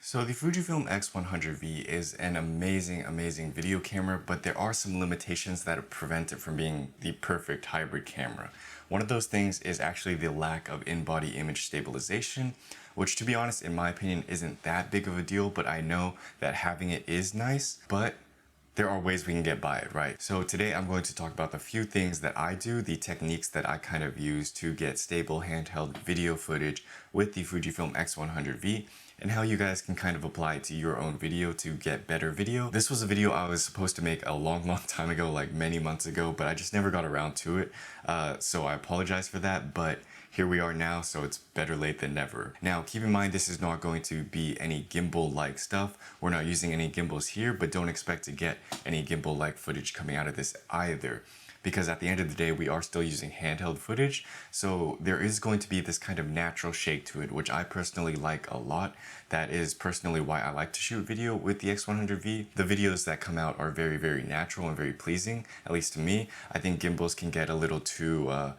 So the Fujifilm x100v is an amazing video camera, but there are some limitations that prevent it from being the perfect hybrid camera. One of those things is actually the lack of in-body image stabilization, which to be honest, in my opinion, isn't that big of a deal, but I know that having it is nice, but there are ways we can get by it, right? So today I'm going to talk about the few things that I do, the techniques that I kind of use to get stable handheld video footage with the Fujifilm x100v, and how you guys can kind of apply it to your own video to get better video. This was a video I was supposed to make a long time ago, like many months ago, but I just never got around to it. So I apologize for that, but here we are now, so it's better late than never. Now, keep in mind, this is not going to be any gimbal-like stuff. We're not using any gimbals here, but don't expect to get any gimbal-like footage coming out of this either, because at the end of the day, we are still using handheld footage, so there is going to be this kind of natural shake to it, which I personally like a lot. That is personally why I like to shoot video with the x100v. The videos that come out are very natural and very pleasing, at least to me. I think gimbals can get a little too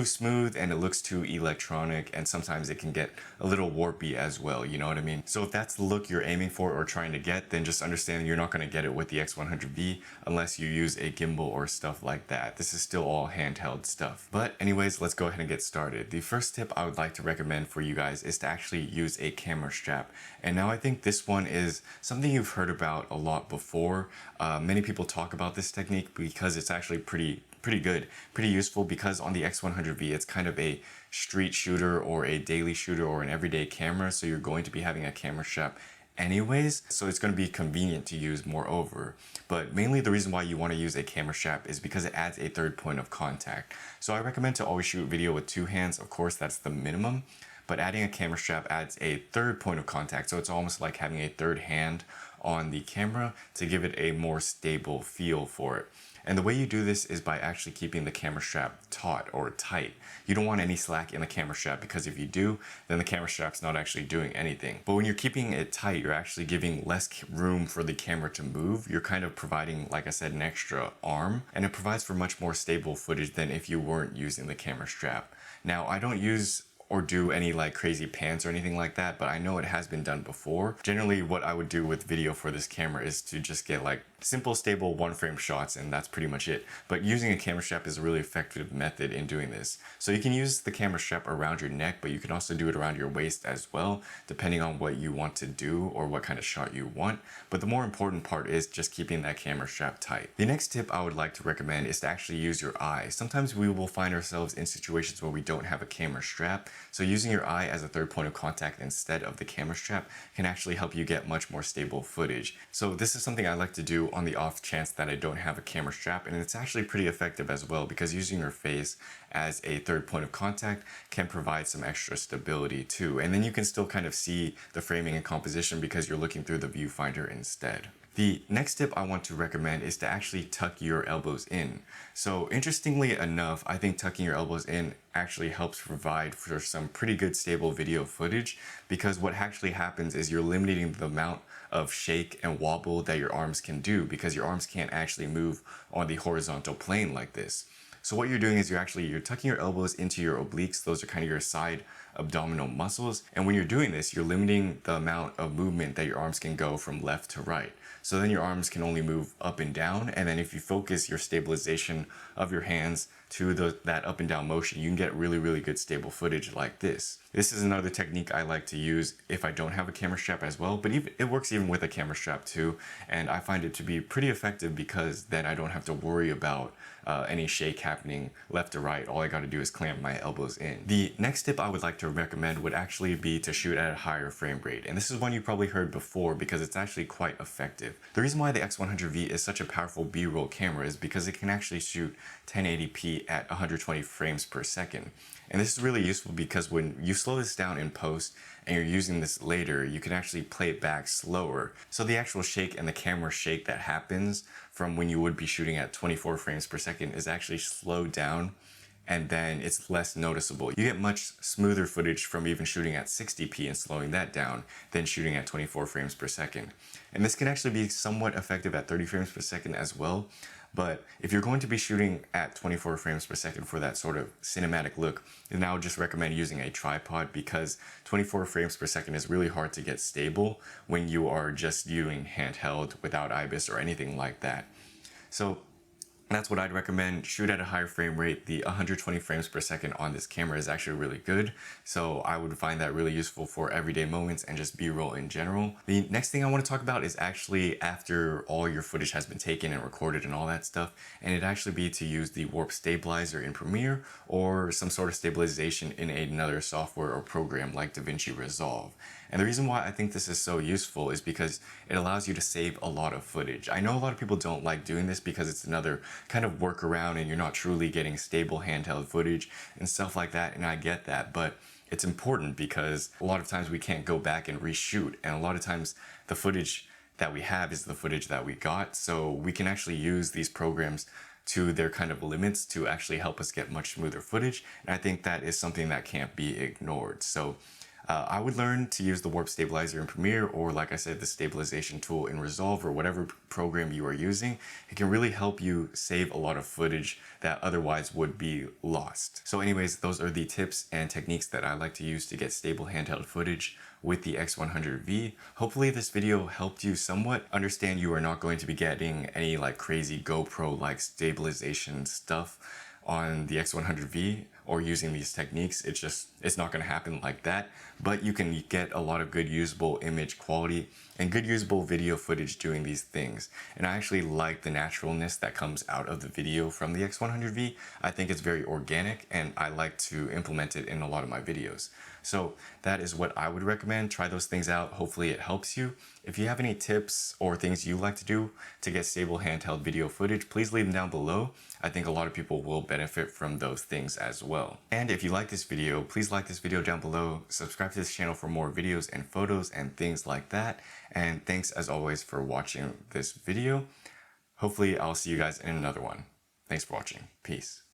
smooth, and it looks too electronic, and sometimes it can get a little warpy as well, you know what I mean? So if that's the look you're aiming for or trying to get, then just understand you're not going to get it with the x100v unless you use a gimbal or stuff like that. This is still all handheld stuff. But anyways, let's go ahead and get started. The first tip I would like to recommend for you guys is to actually use a camera strap. And now I think this one is something you've heard about a lot before. Many people talk about this technique because it's actually pretty good, pretty useful, because on the x100v it's kind of a street shooter or a daily shooter or an everyday camera, so you're going to be having a camera strap anyways, so it's going to be convenient to use moreover. But mainly the reason why you want to use a camera strap is because it adds a third point of contact. So I recommend to always shoot video with two hands. Of course, that's the minimum, but adding a camera strap adds a third point of contact, so it's almost like having a third hand on the camera to give it a more stable feel for it. And the way you do this is by actually keeping the camera strap taut or tight. You don't want any slack in the camera strap, because if you do, then the camera strap's not actually doing anything. But when you're keeping it tight, you're actually giving less room for the camera to move. You're kind of providing, like I said, an extra arm, and it provides for much more stable footage than if you weren't using the camera strap. Now, I don't use or do any like crazy pans or anything like that, but I know it has been done before. Generally, what I would do with video for this camera is to just get like simple, stable one-frame shots, and that's pretty much it. But using a camera strap is a really effective method in doing this. So you can use the camera strap around your neck, but you can also do it around your waist as well, depending on what you want to do or what kind of shot you want. But the more important part is just keeping that camera strap tight. The next tip I would like to recommend is to actually use your eye. Sometimes we will find ourselves in situations where we don't have a camera strap, so using your eye as a third point of contact instead of the camera strap can actually help you get much more stable footage. So this is something I like to do on the off chance that I don't have a camera strap, and it's actually pretty effective as well, because using your face as a third point of contact can provide some extra stability too. And then you can still kind of see the framing and composition because you're looking through the viewfinder instead. The next tip I want to recommend is to actually tuck your elbows in. So interestingly enough, I think tucking your elbows in actually helps provide for some pretty good stable video footage, because what actually happens is you're limiting the amount of shake and wobble that your arms can do, because your arms can't actually move on the horizontal plane like this. So what you're doing is you're tucking your elbows into your obliques. Those are kind of your side abdominal muscles. And when you're doing this, you're limiting the amount of movement that your arms can go from left to right. So then your arms can only move up and down. And then if you focus your stabilization of your hands to that up and down motion, you can get really good stable footage like this. This is another technique I like to use if I don't have a camera strap as well, but it works even with a camera strap too. And I find it to be pretty effective, because then I don't have to worry about any shake happening left to right. All I got to do is clamp my elbows in. The next tip I would like to recommend would actually be to shoot at a higher frame rate. And this is one you probably heard before, because it's actually quite effective. The reason why the x100v is such a powerful B-roll camera is because it can actually shoot 1080p at 120 frames per second. And this is really useful because when you slow this down in post and you're using this later, you can actually play it back slower. So the actual shake and the camera shake that happens from when you would be shooting at 24 frames per second is actually slowed down, and then it's less noticeable. You get much smoother footage from even shooting at 60p and slowing that down than shooting at 24 frames per second. And this can actually be somewhat effective at 30 frames per second as well. But if you're going to be shooting at 24 frames per second for that sort of cinematic look, then I would just recommend using a tripod, because 24 frames per second is really hard to get stable when you are just doing handheld without IBIS or anything like that. So that's what I'd recommend. Shoot at a higher frame rate. The 120 frames per second on this camera is actually really good. So I would find that really useful for everyday moments and just B-roll in general. The next thing I want to talk about is actually after all your footage has been taken and recorded and all that stuff, and it'd actually be to use the warp stabilizer in Premiere or some sort of stabilization in another software or program like DaVinci Resolve. And the reason why I think this is so useful is because it allows you to save a lot of footage. I know a lot of people don't like doing this because it's another kind of workaround and you're not truly getting stable handheld footage and stuff like that, and I get that, but it's important because a lot of times we can't go back and reshoot, and a lot of times the footage that we have is the footage that we got, so we can actually use these programs to their kind of limits to actually help us get much smoother footage, and I think that is something that can't be ignored. So I would learn to use the warp stabilizer in Premiere, or like I said, the stabilization tool in Resolve, or whatever program you are using. It can really help you save a lot of footage that otherwise would be lost. So anyways, those are the tips and techniques that I like to use to get stable handheld footage with the X100V. Hopefully this video helped you somewhat. Understand you are not going to be getting any like crazy GoPro like stabilization stuff on the X100V or using these techniques. It's not going to happen like that, but you can get a lot of good usable image quality and good usable video footage doing these things. And I actually like the naturalness that comes out of the video from the X100V. I think it's very organic and I like to implement it in a lot of my videos. So that is what I would recommend. Try those things out. Hopefully it helps you. If you have any tips or things you like to do to get stable handheld video footage, please leave them down below. I think a lot of people will benefit from those things as well. And if you like this video, please like this video down below. Subscribe to this channel for more videos and photos and things like that. And thanks as always for watching this video. Hopefully I'll see you guys in another one. Thanks for watching. Peace.